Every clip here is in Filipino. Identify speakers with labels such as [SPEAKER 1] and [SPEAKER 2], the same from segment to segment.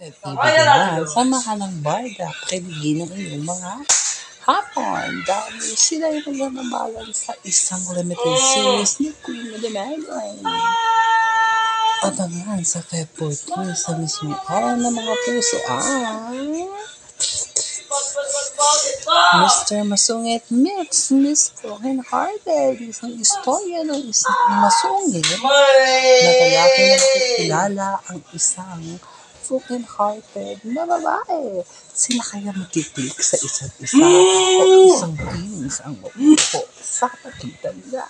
[SPEAKER 1] Kaibigan, samahan ng barda, pakiligin ng iyong mga hapon dahil sila ay maglalabanan sa isang limited series ni Queen Madeline. Abangan sa Feb 14 sa mismong araw ng mga puso ay Mr. Masungit meets Miss Broken Hearted. Isang istorya ng isang masungit na lalaki na nakikilala ang isang broken hearted na babae. Sila kaya magkiklik sa isa't isa o isang feelings ang mabuho sa pagitan nila.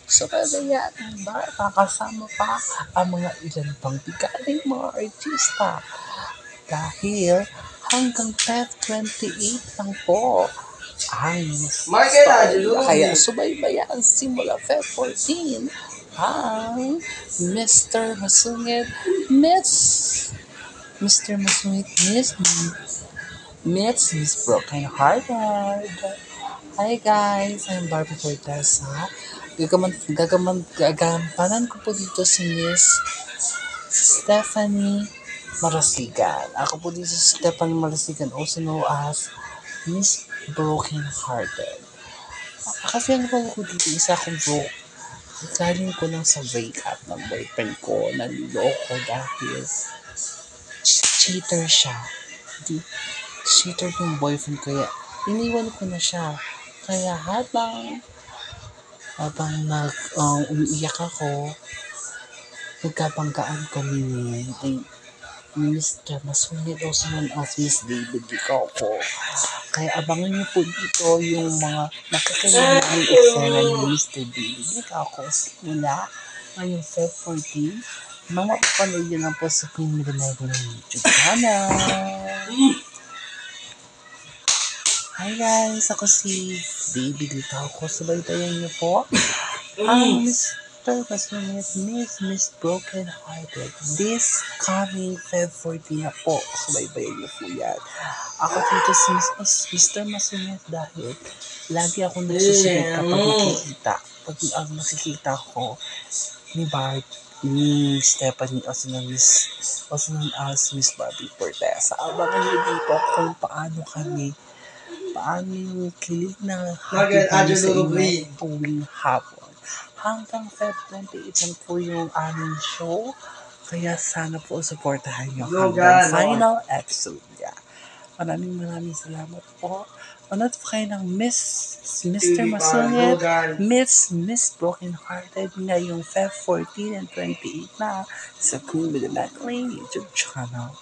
[SPEAKER 1] So kaya ba kakasama pa ang mga ilan pang bigaling mga artista dahil hanggang Feb 28 lang po ang story. Kaya subaybayan simula Feb 14 ang Mr. Masungit meets Miss Broken Hearted. Hi guys, I'm Barbie Cortesa. Gagampanan ko po dito si Miss Stephanie Marasigan. Ako po dito si Stephanie Marasigan, also known as Miss Broken Hearted. Kasi ano po ko dito, isa akong broke. Galing ko lang sa breakup ng boyfriend ko, naliloko dahil cheater siya. Cheater yung boyfriend ko, kaya iniwan ko na siya. Kaya habang umiiyak ako, nagkabanggaan kami ni Mr. Masungit, also known as Miss David Licoco. Kaya abangan niyo po dito yung mga nakakailangan ng eksena ni Mr. David Licoco mula ngayong Feb 14. Mapapanood nyo lang po sa Queen Madeline ng YouTube channel. Hi guys, ako si David Licoco. Subaybayan niyo po ang Mr. Masungit Miss Broken Hearted this coming Feb 14 na po. Subaybayan niyo po yan. Ako dito si Mr. Masungit dahil lagi akong nagsusungit kapag nakikita ko ni Bart, ni Stephanie, also known as Miss Barbie Cortesa. Abangan niyo dito kung paano yung kilig na hatid kami sa inyo tuwing hapon. Hanggang Feb 28 lang po yung aming show. Kaya sana po supportahan nyo hanggang final episode niya. Maraming salamat po. Manood po kayo ng Mr. Masungit Miss Broken Hearted ngayong Feb 14 and 28 na sa Queen Madeline YouTube channel.